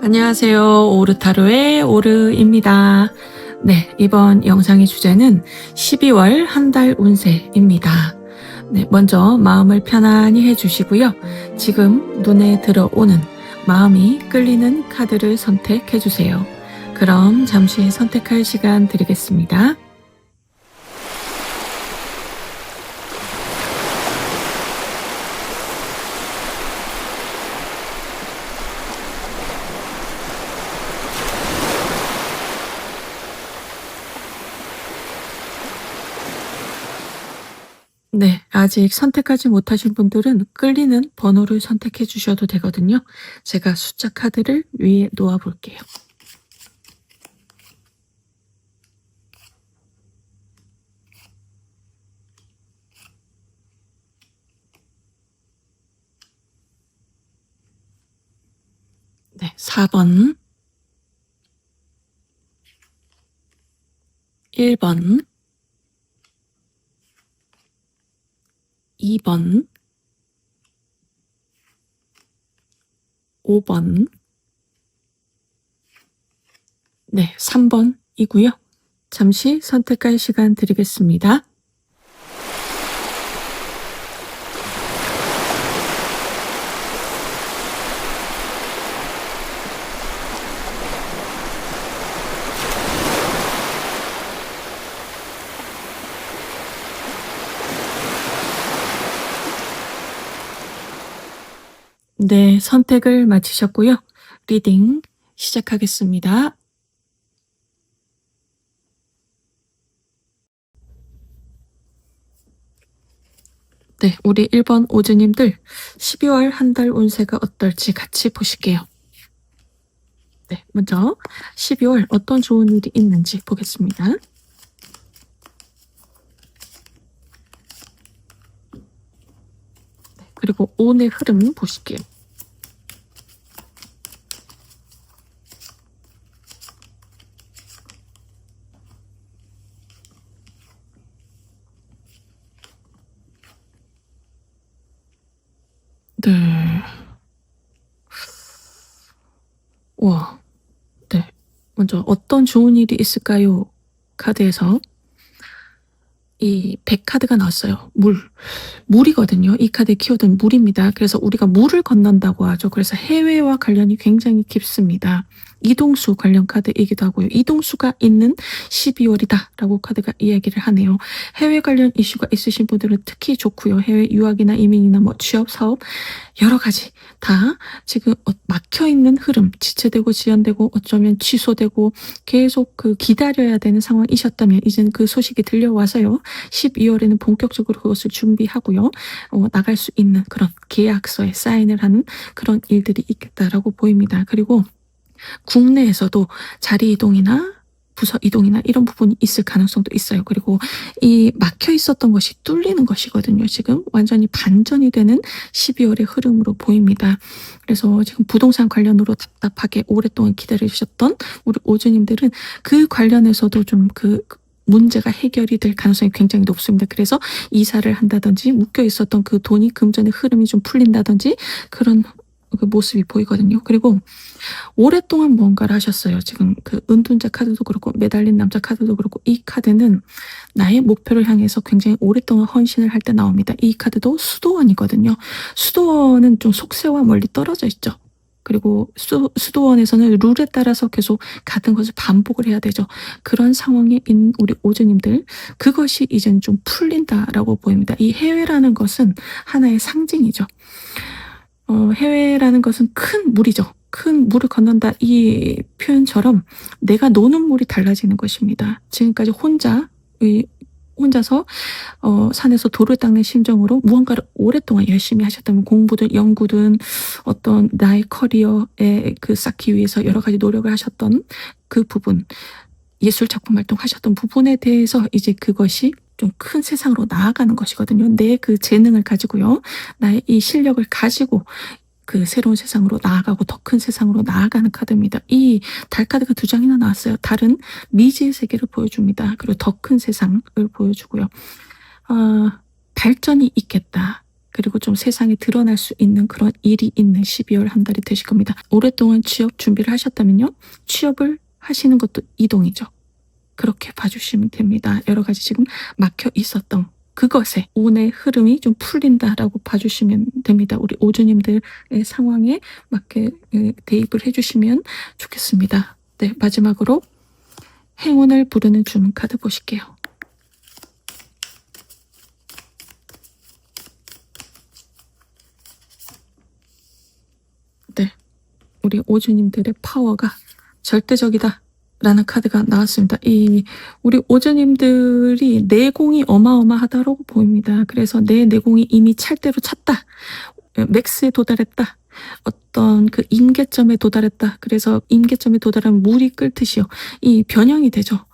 안녕하세요. 오르타로의 오르입니다. 네, 이번 영상의 주제는 12월 한 달 운세입니다. 네, 먼저 마음을 편안히 해주시고요. 지금 눈에 들어오는 마음이 끌리는 카드를 선택해주세요. 그럼 잠시 선택할 시간 드리겠습니다. 네, 아직 선택하지 못하신 분들은 끌리는 번호를 선택해 주셔도 되거든요. 제가 숫자 카드를 위에 놓아 볼게요. 네, 4번, 1번, 2번, 5번, 네, 3번이고요. 잠시 선택할 시간 드리겠습니다. 네, 선택을 마치셨고요. 리딩 시작하겠습니다. 네, 우리 1번 오즈님들 12월 한 달 운세가 어떨지 같이 보실게요. 네, 먼저 12월 어떤 좋은 일이 있는지 보겠습니다. 네, 그리고 오늘 흐름 보실게요. 네. 와, 네. 먼저 어떤 좋은 일이 있을까요? 카드에서 이 100카드가 나왔어요. 물이거든요. 이 카드의 키워드는 물입니다. 그래서 우리가 물을 건넌다고 하죠. 그래서 해외와 관련이 굉장히 깊습니다. 이동수 관련 카드이기도 하고요. 이동수가 있는 12월이다라고 카드가 이야기를 하네요. 해외 관련 이슈가 있으신 분들은 특히 좋고요. 해외 유학이나 이민이나 뭐 취업, 사업 여러 가지 다 지금 막혀있는 흐름, 지체되고 지연되고 어쩌면 취소되고 계속 그 기다려야 되는 상황이셨다면 이제는 그 소식이 들려와서요. 12월에는 본격적으로 그것을 준비하고요. 나갈 수 있는 그런 계약서에 사인을 하는 그런 일들이 있겠다라고 보입니다. 그리고 국내에서도 자리 이동이나 부서 이동이나 이런 부분이 있을 가능성도 있어요. 그리고 이 막혀 있었던 것이 뚫리는 것이거든요. 지금 완전히 반전이 되는 12월의 흐름으로 보입니다. 그래서 지금 부동산 관련으로 답답하게 오랫동안 기다리셨던 우리 오주님들은 그 관련해서도 좀 문제가 해결이 될 가능성이 굉장히 높습니다. 그래서 이사를 한다든지 묶여 있었던 그 돈이 금전의 흐름이 좀 풀린다든지 그런 그 모습이 보이거든요. 그리고 오랫동안 뭔가를 하셨어요. 지금 그 은둔자 카드도 그렇고 매달린 남자 카드도 그렇고 이 카드는 나의 목표를 향해서 굉장히 오랫동안 헌신을 할 때 나옵니다. 이 카드도 수도원이거든요. 수도원은 좀 속세와 멀리 떨어져 있죠. 그리고 수도원에서는 룰에 따라서 계속 같은 것을 반복을 해야 되죠. 그런 상황에 있는 우리 오즈님들 그것이 이제는 좀 풀린다라고 보입니다. 이 해외라는 것은 하나의 상징이죠. 해외라는 것은 큰 물이죠. 큰 물을 건넌다 이 표현처럼 내가 노는 물이 달라지는 것입니다. 지금까지 혼자서 산에서 돌을 닦는 심정으로 무언가를 오랫동안 열심히 하셨다면 공부든 연구든 어떤 나의 커리어에 쌓기 위해서 여러 가지 노력을 하셨던 그 부분, 예술 작품 활동하셨던 부분에 대해서 이제 그것이 좀 큰 세상으로 나아가는 것이거든요. 내 그 재능을 가지고요. 나의 이 실력을 가지고 그 새로운 세상으로 나아가고 더 큰 세상으로 나아가는 카드입니다. 이 달 카드가 2장이나 나왔어요. 달은 미지의 세계를 보여줍니다. 그리고 더 큰 세상을 보여주고요. 발전이 있겠다. 그리고 좀 세상에 드러날 수 있는 그런 일이 있는 12월 한 달이 되실 겁니다. 오랫동안 취업 준비를 하셨다면요. 취업을 하시는 것도 이동이죠. 그렇게 봐주시면 됩니다. 여러 가지 지금 막혀 있었던 그것에 운의 흐름이 좀 풀린다라고 봐주시면 됩니다. 우리 오주님들의 상황에 맞게 대입을 해주시면 좋겠습니다. 네, 마지막으로 행운을 부르는 주문 카드 보실게요. 네, 우리 오주님들의 파워가 절대적이다 라는 카드가 나왔습니다. 우리 오주님들이 내공이 어마어마하다고 보입니다. 그래서 내 내공이 이미 찰대로 찼다. 맥스에 도달했다. 어떤 그 임계점에 도달했다. 그래서 임계점에 도달하면 물이 끓듯이요. 이 변형이 되죠.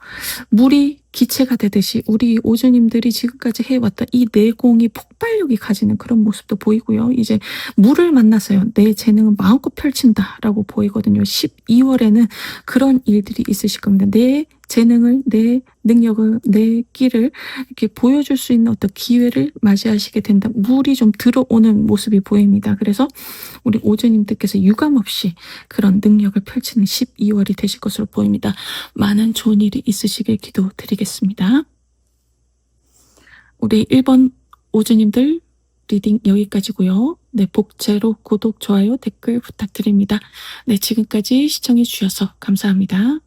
물이 기체가 되듯이 우리 오주님들이 지금까지 해왔던 이 내공이 폭발력이 가지는 그런 모습도 보이고요. 이제 물을 만나서요. 내 재능을 마음껏 펼친다라고 보이거든요. 12월에는 그런 일들이 있으실 겁니다. 내 재능을, 내 능력을, 내 끼를 이렇게 보여줄 수 있는 어떤 기회를 맞이하시게 된다. 물이 좀 들어오는 모습이 보입니다. 그래서 우리 오주님들께서 유감없이 그런 능력을 펼치는 12월이 되실 것으로 보입니다. 많은 좋은 일이 있으시길 기도드리겠습니다. 우리 1번 오주님들 리딩 여기까지고요. 네, 복제로 구독, 좋아요, 댓글 부탁드립니다. 네, 지금까지 시청해 주셔서 감사합니다.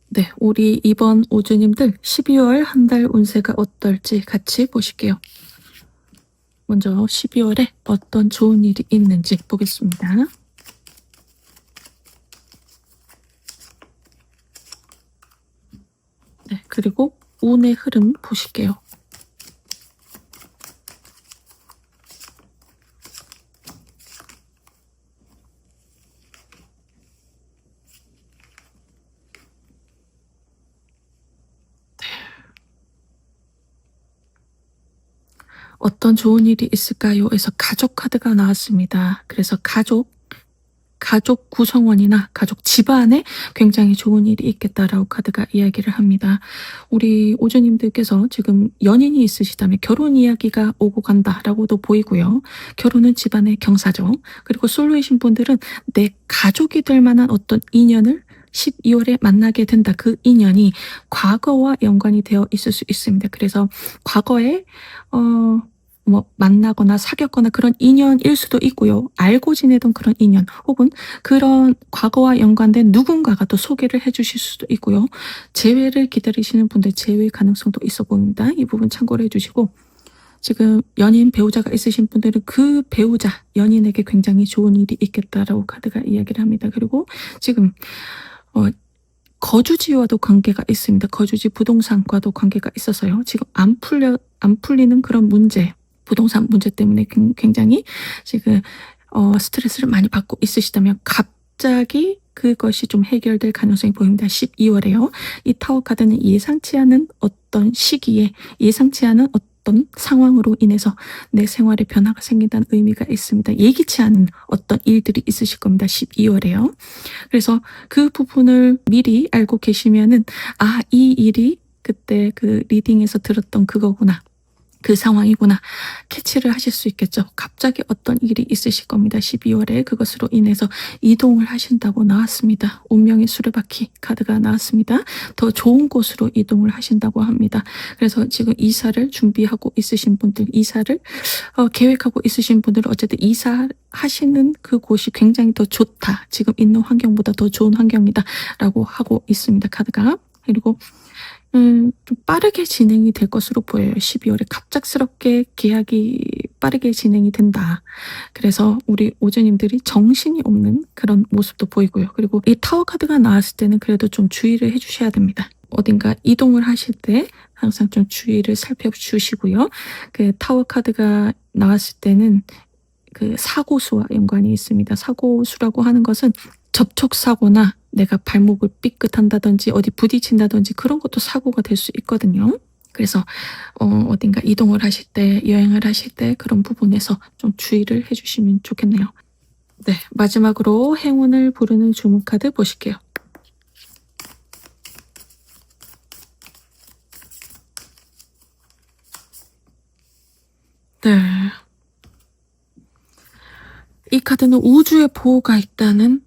네, 우리 이번 오주님들 12월 한 달 운세가 어떨지 같이 보실게요. 먼저 12월에 어떤 좋은 일이 있는지 보겠습니다. 네, 그리고 운의 흐름 보실게요. 어떤 좋은 일이 있을까요? 에서 가족 카드가 나왔습니다. 그래서 가족 구성원이나 가족 집안에 굉장히 좋은 일이 있겠다라고 카드가 이야기를 합니다. 우리 오주님들께서 지금 연인이 있으시다면 결혼 이야기가 오고 간다라고도 보이고요. 결혼은 집안의 경사죠. 그리고 솔로이신 분들은 내 가족이 될 만한 어떤 인연을 12월에 만나게 된다. 그 인연이 과거와 연관이 되어 있을 수 있습니다. 그래서 과거에 만나거나 사귀었거나 그런 인연일 수도 있고요. 알고 지내던 그런 인연 혹은 그런 과거와 연관된 누군가가 또 소개를 해 주실 수도 있고요. 재회를 기다리시는 분들 재회 가능성도 있어 보입니다. 이 부분 참고를 해 주시고 지금 연인 배우자가 있으신 분들은 그 배우자 연인에게 굉장히 좋은 일이 있겠다라고 카드가 이야기를 합니다. 그리고 지금 거주지와도 관계가 있습니다. 거주지 부동산과도 관계가 있어서요. 지금 안 풀리는 그런 문제, 부동산 문제 때문에 굉장히 지금 스트레스를 많이 받고 있으시다면 갑자기 그것이 좀 해결될 가능성이 보입니다. 12월에요. 이 타워 카드는 예상치 않은 어떤 시기에 예상치 않은 어떤 상황으로 인해서 내 생활에 변화가 생긴다는 의미가 있습니다. 예기치 않은 어떤 일들이 있으실 겁니다. 12월에요. 그래서 그 부분을 미리 알고 계시면은 이 일이 그때 그 리딩에서 들었던 그거구나. 그 상황이구나. 캐치를 하실 수 있겠죠. 갑자기 어떤 일이 있으실 겁니다. 12월에 그것으로 인해서 이동을 하신다고 나왔습니다. 운명의 수레바퀴 카드가 나왔습니다. 더 좋은 곳으로 이동을 하신다고 합니다. 그래서 지금 이사를 준비하고 있으신 분들, 이사를 계획하고 있으신 분들은 어쨌든 이사하시는 그곳이 굉장히 더 좋다. 지금 있는 환경보다 더 좋은 환경이다. 라고 하고 있습니다. 카드가. 그리고 좀 빠르게 진행이 될 것으로 보여요. 12월에 갑작스럽게 계약이 빠르게 진행이 된다. 그래서 우리 오주님들이 정신이 없는 그런 모습도 보이고요. 그리고 이 타워 카드가 나왔을 때는 그래도 좀 주의를 해주셔야 됩니다. 어딘가 이동을 하실 때 항상 좀 주의를 살펴주시고요. 그 타워 카드가 나왔을 때는 그 사고수와 연관이 있습니다. 사고수라고 하는 것은 접촉사고나 내가 발목을 삐끗한다든지 어디 부딪힌다든지 그런 것도 사고가 될 수 있거든요. 그래서 어딘가 이동을 하실 때 여행을 하실 때 그런 부분에서 좀 주의를 해주시면 좋겠네요. 네, 마지막으로 행운을 부르는 주문 카드 보실게요. 카드는 우주의 보호가 있다는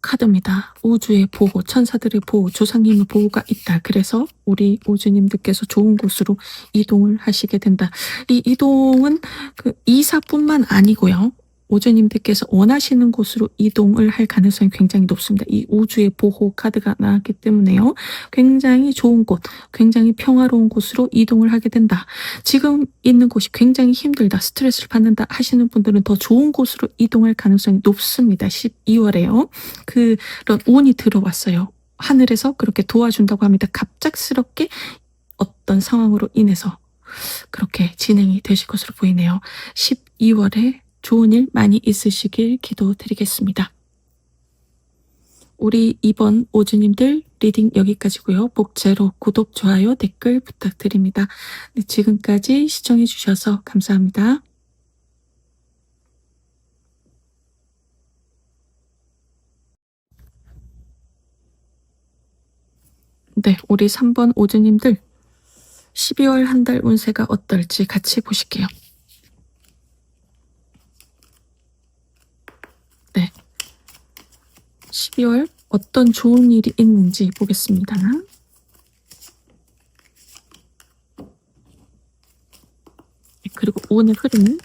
카드입니다. 우주의 보호, 천사들의 보호, 조상님의 보호가 있다. 그래서 우리 오주님들께서 좋은 곳으로 이동을 하시게 된다. 이 이동은 그 이사뿐만 아니고요. 오주님들께서 원하시는 곳으로 이동을 할 가능성이 굉장히 높습니다. 이 우주의 보호 카드가 나왔기 때문에요. 굉장히 좋은 곳, 굉장히 평화로운 곳으로 이동을 하게 된다. 지금 있는 곳이 굉장히 힘들다, 스트레스를 받는다 하시는 분들은 더 좋은 곳으로 이동할 가능성이 높습니다. 12월에요. 그런 운이 들어왔어요. 하늘에서 그렇게 도와준다고 합니다. 갑작스럽게 어떤 상황으로 인해서 그렇게 진행이 되실 것으로 보이네요. 12월에 좋은 일 많이 있으시길 기도드리겠습니다. 우리 이번 오주님들 리딩 여기까지고요. 복제로 구독, 좋아요, 댓글 부탁드립니다. 네, 지금까지 시청해 주셔서 감사합니다. 네, 우리 3번 오주님들 12월 한 달 운세가 어떨지 같이 보실게요. 네, 12월 어떤 좋은 일이 있는지 보겠습니다. 그리고 오늘 흐름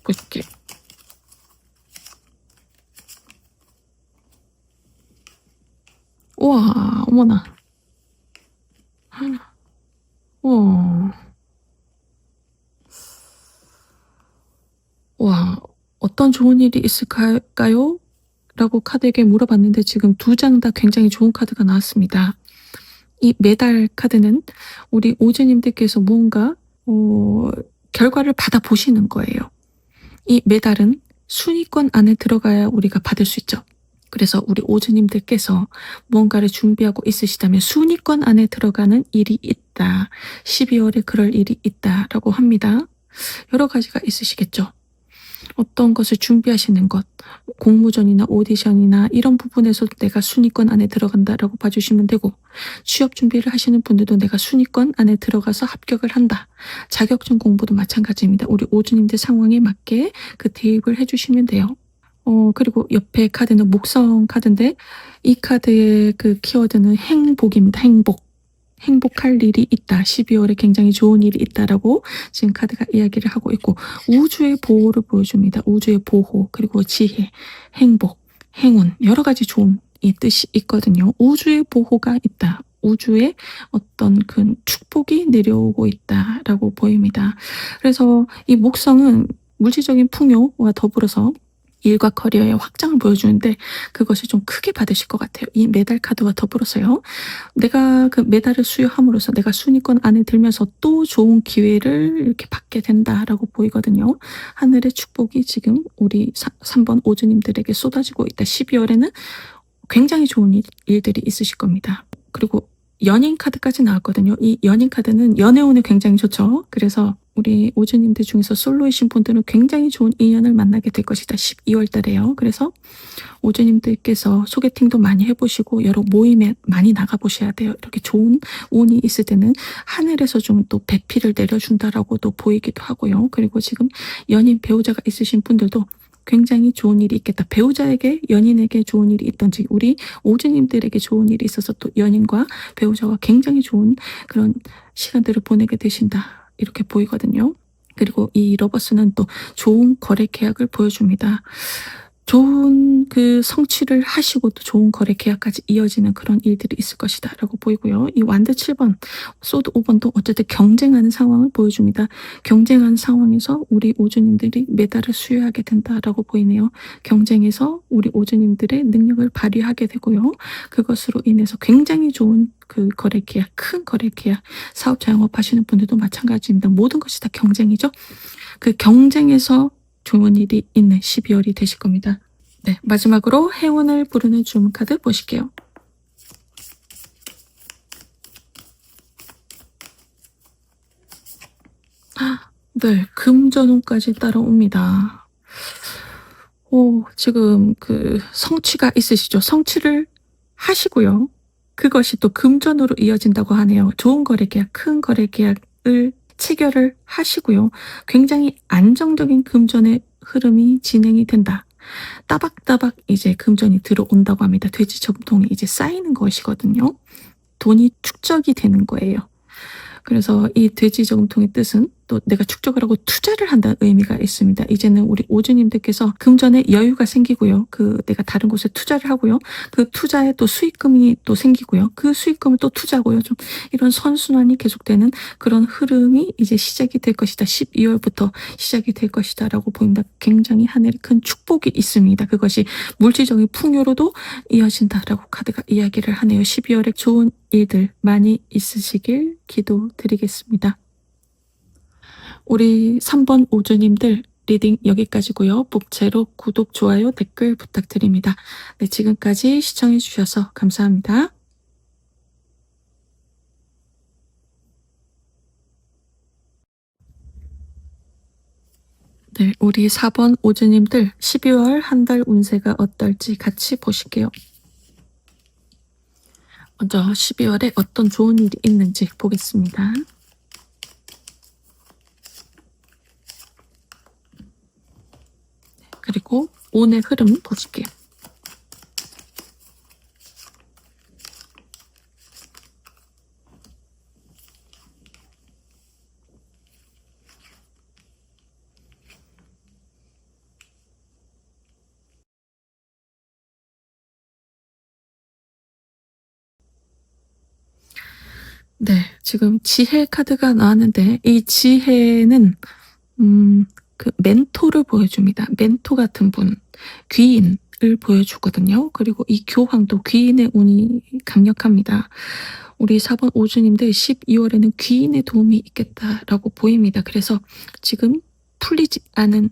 볼게요. 우와, 어머나. 우와. 와, 어떤 좋은 일이 있을까요? 라고 카드에게 물어봤는데 지금 2장 다 굉장히 좋은 카드가 나왔습니다. 이 메달 카드는 우리 오주님들께서 뭔가 결과를 받아보시는 거예요. 이 메달은 순위권 안에 들어가야 우리가 받을 수 있죠. 그래서 우리 오주님들께서 뭔가를 준비하고 있으시다면 순위권 안에 들어가는 일이 있다. 12월에 그럴 일이 있다라고 합니다. 여러 가지가 있으시겠죠. 어떤 것을 준비하시는 것, 공모전이나 오디션이나 이런 부분에서 내가 순위권 안에 들어간다라고 봐주시면 되고, 취업 준비를 하시는 분들도 내가 순위권 안에 들어가서 합격을 한다. 자격증 공부도 마찬가지입니다. 우리 오주님들 상황에 맞게 그 대입을 해주시면 돼요. 그리고 옆에 카드는 목성 카드인데 이 카드의 그 키워드는 행복입니다. 행복. 행복할 일이 있다. 12월에 굉장히 좋은 일이 있다라고 지금 카드가 이야기를 하고 있고, 우주의 보호를 보여줍니다. 우주의 보호, 그리고 지혜, 행복, 행운, 여러 가지 좋은 이 뜻이 있거든요. 우주의 보호가 있다. 우주의 어떤 그 축복이 내려오고 있다라고 보입니다. 그래서 이 목성은 물질적인 풍요와 더불어서 일과 커리어의 확장을 보여주는데 그것이 좀 크게 받으실 것 같아요. 이 메달 카드와 더불어서요. 내가 그 메달을 수여함으로써 내가 순위권 안에 들면서 또 좋은 기회를 이렇게 받게 된다라고 보이거든요. 하늘의 축복이 지금 우리 3번 오주님들에게 쏟아지고 있다. 12월에는 굉장히 좋은 일들이 있으실 겁니다. 그리고 연인 카드까지 나왔거든요. 이 연인 카드는 연애운에 굉장히 좋죠. 그래서 우리 오주님들 중에서 솔로이신 분들은 굉장히 좋은 인연을 만나게 될 것이다. 12월 달에요. 그래서 오주님들께서 소개팅도 많이 해보시고 여러 모임에 많이 나가보셔야 돼요. 이렇게 좋은 운이 있을 때는 하늘에서 좀 또 배필을 내려준다라고도 보이기도 하고요. 그리고 지금 연인 배우자가 있으신 분들도 굉장히 좋은 일이 있겠다. 배우자에게, 연인에게 좋은 일이 있던지 우리 오주님들에게 좋은 일이 있어서 또 연인과 배우자와 굉장히 좋은 그런 시간들을 보내게 되신다. 이렇게 보이거든요. 그리고 이 러버스는 또 좋은 거래 계약을 보여줍니다. 좋은 그 성취를 하시고 또 좋은 거래 계약까지 이어지는 그런 일들이 있을 것이다 라고 보이고요. 이 완드 7번, 소드 5번도 어쨌든 경쟁하는 상황을 보여줍니다. 경쟁하는 상황에서 우리 오주님들이 메달을 수여하게 된다라고 보이네요. 경쟁에서 우리 오주님들의 능력을 발휘하게 되고요. 그것으로 인해서 굉장히 좋은 그 거래 계약, 큰 거래 계약, 사업자 영업하시는 분들도 마찬가지입니다. 모든 것이 다 경쟁이죠. 그 경쟁에서 좋은 일이 있는 12월이 되실 겁니다. 네, 마지막으로 행운을 부르는 주문 카드 보실게요. 네, 금전운까지 따라옵니다. 지금 그 성취가 있으시죠? 성취를 하시고요. 그것이 또 금전으로 이어진다고 하네요. 좋은 거래 계약, 큰 거래 계약을 체결을 하시고요. 굉장히 안정적인 금전의 흐름이 진행이 된다. 따박따박 이제 금전이 들어온다고 합니다. 돼지 저금통이 이제 쌓이는 것이거든요. 돈이 축적이 되는 거예요. 그래서 이 돼지 저금통의 뜻은 또 내가 축적을 하고 투자를 한다는 의미가 있습니다. 이제는 우리 오주님들께서 금전에 여유가 생기고요. 내가 다른 곳에 투자를 하고요. 그 투자에 또 수익금이 또 생기고요. 그 수익금을 또 투자하고요. 좀 이런 선순환이 계속되는 그런 흐름이 이제 시작이 될 것이다. 12월부터 시작이 될 것이다 라고 보입니다. 굉장히 하늘에 큰 축복이 있습니다. 그것이 물질적인 풍요로도 이어진다라고 카드가 이야기를 하네요. 12월에 좋은 일들 많이 있으시길 기도드리겠습니다. 우리 3번 오주님들 리딩 여기까지고요. 복채로 구독, 좋아요, 댓글 부탁드립니다. 네, 지금까지 시청해 주셔서 감사합니다. 네, 우리 4번 오주님들 12월 한 달 운세가 어떨지 같이 보실게요. 먼저 12월에 어떤 좋은 일이 있는지 보겠습니다. 그리고 오늘 흐름 보실게요. 네, 지금 지혜 카드가 나왔는데 이 지혜는 그 멘토를 보여줍니다. 멘토 같은 분, 귀인을 보여주거든요. 그리고 이 교황도 귀인의 운이 강력합니다. 우리 4번 오주님들 12월에는 귀인의 도움이 있겠다라고 보입니다. 그래서 지금 풀리지 않는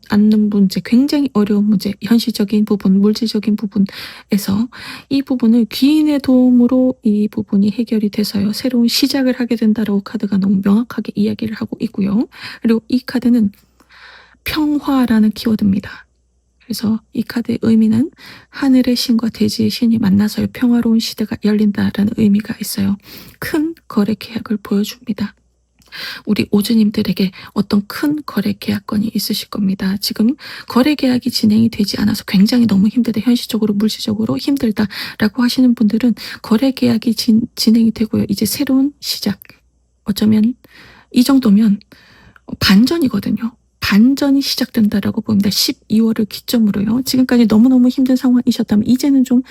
문제, 굉장히 어려운 문제, 현실적인 부분, 물질적인 부분에서 이 부분을 귀인의 도움으로 이 부분이 해결이 돼서요. 새로운 시작을 하게 된다라고 카드가 너무 명확하게 이야기를 하고 있고요. 그리고 이 카드는 평화라는 키워드입니다. 그래서 이 카드의 의미는 하늘의 신과 대지의 신이 만나서 평화로운 시대가 열린다라는 의미가 있어요. 큰 거래 계약을 보여줍니다. 우리 오주님들에게 어떤 큰 거래 계약건이 있으실 겁니다. 지금 거래 계약이 진행이 되지 않아서 굉장히 너무 힘들다, 현실적으로 물질적으로 힘들다라고 하시는 분들은 거래 계약이 진행이 되고요. 이제 새로운 시작, 어쩌면 이 정도면 반전이거든요. 반전이 시작된다라고 봅니다. 12월을 기점으로요. 지금까지 너무너무 힘든 상황이셨다면 이제는 좀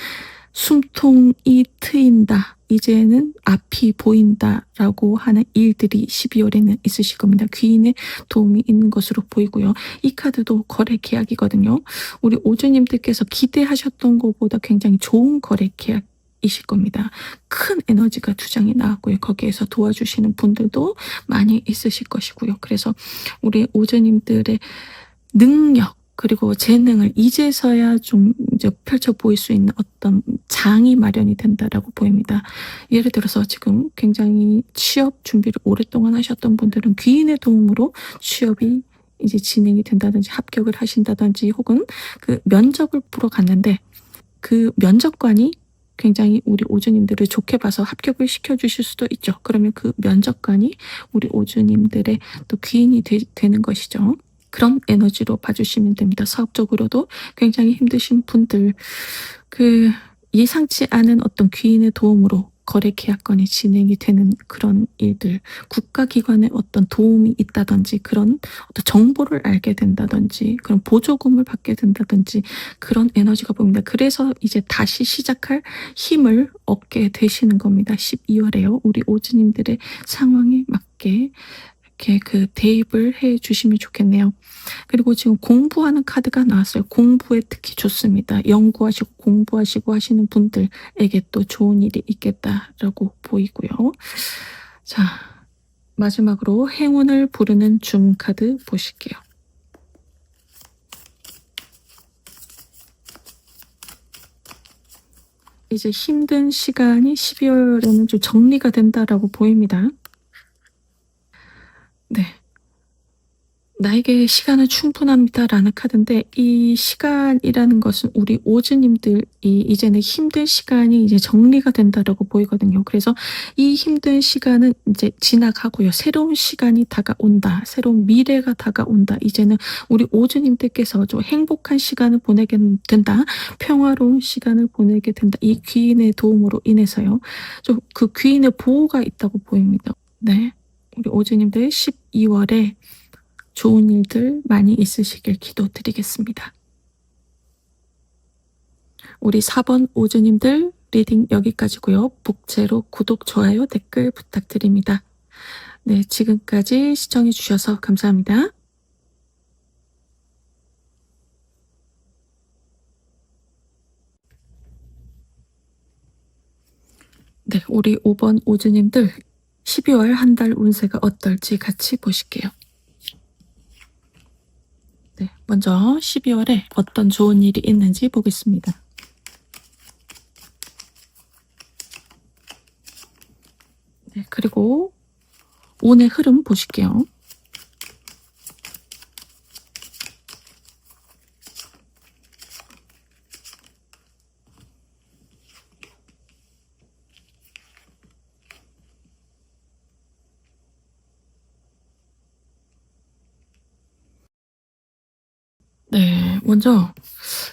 숨통이 트인다, 이제는 앞이 보인다라고 하는 일들이 12월에는 있으실 겁니다. 귀인의 도움이 있는 것으로 보이고요. 이 카드도 거래 계약이거든요. 우리 오주님들께서 기대하셨던 것보다 굉장히 좋은 거래 계약 이실 겁니다. 큰 에너지가 두 장이 나왔고요. 거기에서 도와주시는 분들도 많이 있으실 것이고요. 그래서 우리 오주님들의 능력 그리고 재능을 이제서야 좀 이제 펼쳐 보일 수 있는 어떤 장이 마련이 된다라고 보입니다. 예를 들어서 지금 굉장히 취업 준비를 오랫동안 하셨던 분들은 귀인의 도움으로 취업이 이제 진행이 된다든지 합격을 하신다든지 혹은 그 면접을 보러 갔는데 그 면접관이 굉장히 우리 오주님들을 좋게 봐서 합격을 시켜주실 수도 있죠. 그러면 그 면접관이 우리 오주님들의 또 귀인이 되는 것이죠. 그런 에너지로 봐주시면 됩니다. 사업적으로도 굉장히 힘드신 분들, 예상치 않은 어떤 귀인의 도움으로 거래 계약건이 진행이 되는 그런 일들, 국가기관의 어떤 도움이 있다든지 그런 어떤 정보를 알게 된다든지 그런 보조금을 받게 된다든지 그런 에너지가 보입니다. 그래서 이제 다시 시작할 힘을 얻게 되시는 겁니다. 12월에요. 우리 오주님들의 상황에 맞게 이렇게 대입을 해 주시면 좋겠네요. 그리고 지금 공부하는 카드가 나왔어요. 공부에 특히 좋습니다. 연구하시고 공부하시고 하시는 분들에게 또 좋은 일이 있겠다라고 보이고요. 자, 마지막으로 행운을 부르는 줌 카드 보실게요. 이제 힘든 시간이 12월에는 좀 정리가 된다라고 보입니다. 네. 나에게 시간은 충분합니다라는 카드인데, 이 시간이라는 것은 우리 오즈님들이 이제는 힘든 시간이 이제 정리가 된다라고 보이거든요. 그래서 이 힘든 시간은 이제 지나가고요. 새로운 시간이 다가온다. 새로운 미래가 다가온다. 이제는 우리 오즈님들께서 좀 행복한 시간을 보내게 된다. 평화로운 시간을 보내게 된다. 이 귀인의 도움으로 인해서요. 좀 그 귀인의 보호가 있다고 보입니다. 네. 우리 오즈님들 12월에 좋은 일들 많이 있으시길 기도드리겠습니다. 우리 4번 오즈님들 리딩 여기까지고요. 복채로 구독, 좋아요, 댓글 부탁드립니다. 네, 지금까지 시청해 주셔서 감사합니다. 네, 우리 5번 오즈님들 12월 한 달 운세가 어떨지 같이 보실게요. 네, 먼저 12월에 어떤 좋은 일이 있는지 보겠습니다. 네, 그리고 오늘 흐름 보실게요. 네, 먼저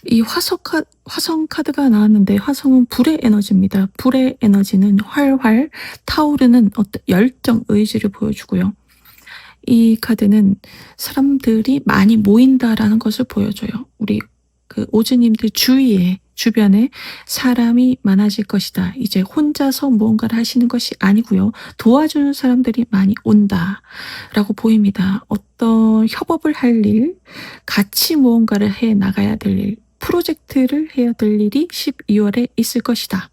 이 화성 카드가 나왔는데, 화성은 불의 에너지입니다. 불의 에너지는 활활 타오르는 어떤 열정, 의지를 보여주고요. 이 카드는 사람들이 많이 모인다라는 것을 보여줘요. 우리 그 오즈님들 주변에 사람이 많아질 것이다. 이제 혼자서 무언가를 하시는 것이 아니고요. 도와주는 사람들이 많이 온다라고 보입니다. 어떤 협업을 할 일, 같이 무언가를 해 나가야 될 일, 프로젝트를 해야 될 일이 12월에 있을 것이다.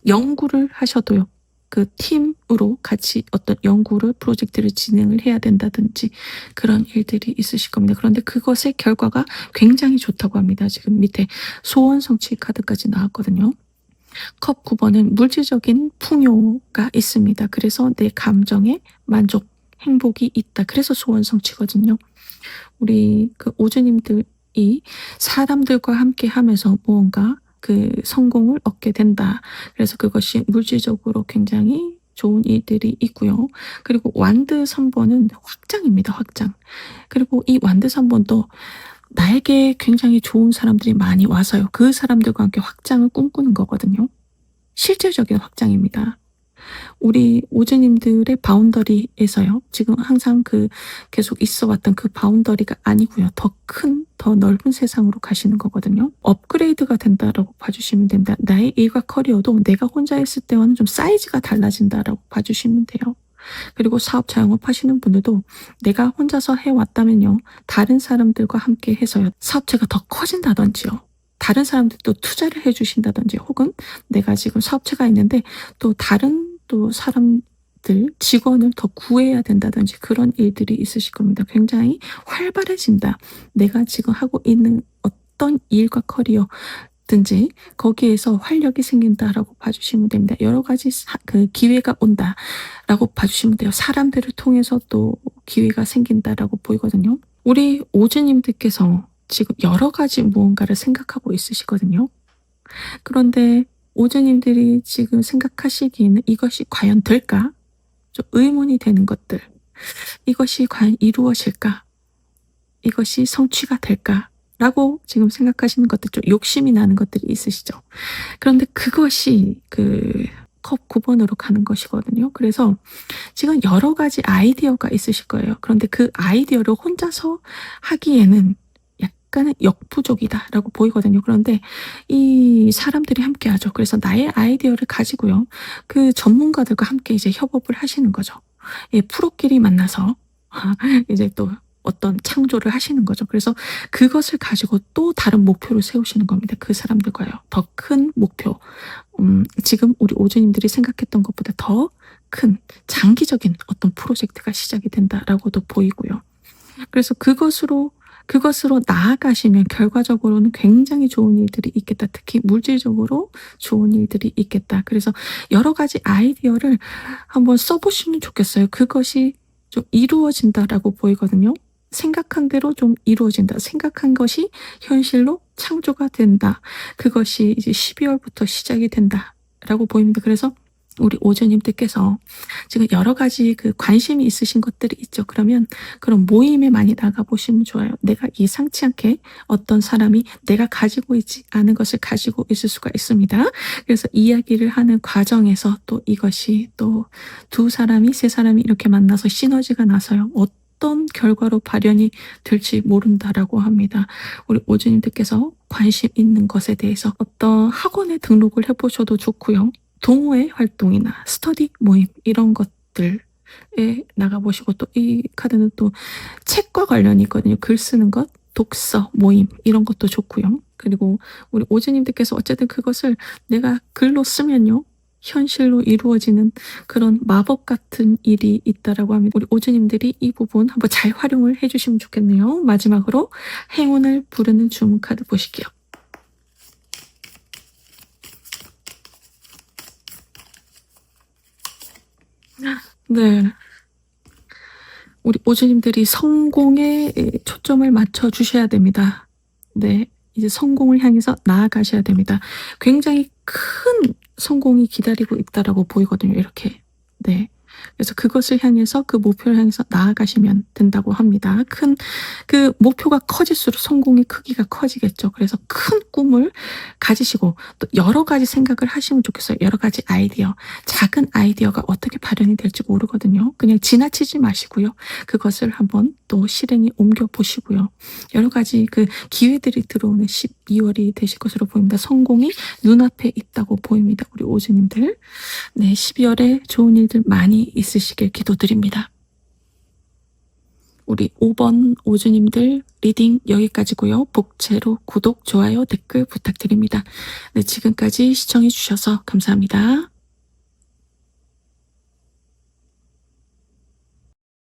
연구를 하셔도요. 그 팀으로 같이 어떤 연구를, 프로젝트를 진행을 해야 된다든지 그런 일들이 있으실 겁니다. 그런데 그것의 결과가 굉장히 좋다고 합니다. 지금 밑에 소원 성취 카드까지 나왔거든요. 컵 9번은 물질적인 풍요가 있습니다. 그래서 내 감정에 만족, 행복이 있다. 그래서 소원 성취거든요. 우리 그 오주님들이 사람들과 함께 하면서 무언가 그 성공을 얻게 된다. 그래서 그것이 물질적으로 굉장히 좋은 일들이 있고요. 그리고 완드 3번은 확장입니다. 확장. 그리고 이 완드 3번도 나에게 굉장히 좋은 사람들이 많이 와서요. 그 사람들과 함께 확장을 꿈꾸는 거거든요. 실질적인 확장입니다. 우리 오즈님들의 바운더리에서요. 지금 항상 그 계속 있어 왔던 그 바운더리가 아니고요. 더 큰, 더 넓은 세상으로 가시는 거거든요. 업그레이드가 된다라고 봐주시면 됩니다. 나의 일과 커리어도 내가 혼자 있을 때와는 좀 사이즈가 달라진다라고 봐주시면 돼요. 그리고 사업 자영업 하시는 분들도 내가 혼자서 해왔다면요. 다른 사람들과 함께 해서요. 사업체가 더 커진다든지요. 다른 사람들도 투자를 해주신다든지, 혹은 내가 지금 사업체가 있는데 또 다른 또 사람들, 직원을 더 구해야 된다든지 그런 일들이 있으실 겁니다. 굉장히 활발해진다. 내가 지금 하고 있는 어떤 일과 커리어든지 거기에서 활력이 생긴다라고 봐주시면 됩니다. 여러 가지 그 기회가 온다라고 봐주시면 돼요. 사람들을 통해서 또 기회가 생긴다라고 보이거든요. 우리 오즈님들께서 지금 여러 가지 무언가를 생각하고 있으시거든요. 그런데 오즈님들이 지금 생각하시기에는 이것이 과연 될까? 좀 의문이 되는 것들. 이것이 과연 이루어질까? 이것이 성취가 될까? 라고 지금 생각하시는 것들, 좀 욕심이 나는 것들이 있으시죠. 그런데 그것이 그 컵 9번으로 가는 것이거든요. 그래서 지금 여러 가지 아이디어가 있으실 거예요. 그런데 그 아이디어를 혼자서 하기에는 약간은 역부족이다라고 보이거든요. 그런데 이 사람들이 함께 하죠. 그래서 나의 아이디어를 가지고요. 그 전문가들과 함께 이제 협업을 하시는 거죠. 예, 프로끼리 만나서 이제 또 어떤 창조를 하시는 거죠. 그래서 그것을 가지고 또 다른 목표를 세우시는 겁니다. 그 사람들과요. 더 큰 목표. 지금 우리 오주님들이 생각했던 것보다 더 큰 장기적인 어떤 프로젝트가 시작이 된다라고도 보이고요. 그래서 그것으로 나아가시면 결과적으로는 굉장히 좋은 일들이 있겠다. 특히 물질적으로 좋은 일들이 있겠다. 그래서 여러 가지 아이디어를 한번 써보시면 좋겠어요. 그것이 좀 이루어진다라고 보이거든요. 생각한 대로 좀 이루어진다. 생각한 것이 현실로 창조가 된다. 그것이 이제 12월부터 시작이 된다라고 보입니다. 그래서 우리 오주님들께서 지금 여러 가지 그 관심이 있으신 것들이 있죠. 그러면 그런 모임에 많이 나가 보시면 좋아요. 내가 예상치 않게 어떤 사람이 내가 가지고 있지 않은 것을 가지고 있을 수가 있습니다. 그래서 이야기를 하는 과정에서 또 이것이 또 두 사람이 세 사람이 이렇게 만나서 시너지가 나서요. 어떤 결과로 발현이 될지 모른다라고 합니다. 우리 오주님들께서 관심 있는 것에 대해서 어떤 학원에 등록을 해 보셔도 좋고요. 동호회 활동이나 스터디 모임 이런 것들에 나가 보시고, 또 이 카드는 또 책과 관련이 있거든요. 글 쓰는 것, 독서 모임 이런 것도 좋고요. 그리고 우리 오주님들께서 어쨌든 그것을 내가 글로 쓰면요, 현실로 이루어지는 그런 마법 같은 일이 있다라고 합니다. 우리 오주님들이 이 부분 한번 잘 활용을 해 주시면 좋겠네요. 마지막으로 행운을 부르는 주문 카드 보실게요. 네. 우리 오주님들이 성공에 초점을 맞춰 주셔야 됩니다. 네. 이제 성공을 향해서 나아가셔야 됩니다. 굉장히 큰 성공이 기다리고 있다라고 보이거든요, 이렇게. 네. 그래서 그것을 향해서, 그 목표를 향해서 나아가시면 된다고 합니다. 큰 그 목표가 커질수록 성공의 크기가 커지겠죠. 그래서 큰 꿈을 가지시고 또 여러 가지 생각을 하시면 좋겠어요. 여러 가지 아이디어. 작은 아이디어가 어떻게 발현이 될지 모르거든요. 그냥 지나치지 마시고요. 그것을 한번 또 실행에 옮겨 보시고요. 여러 가지 그 기회들이 들어오는 12월이 되실 것으로 보입니다. 성공이 눈앞에 있다고 보입니다. 우리 오주님들. 네, 12월에 좋은 일들 많이 있으시길 기도드립니다. 우리 5번 오주님들 리딩 여기까지고요. 복채로 구독, 좋아요, 댓글 부탁드립니다. 네, 지금까지 시청해 주셔서 감사합니다.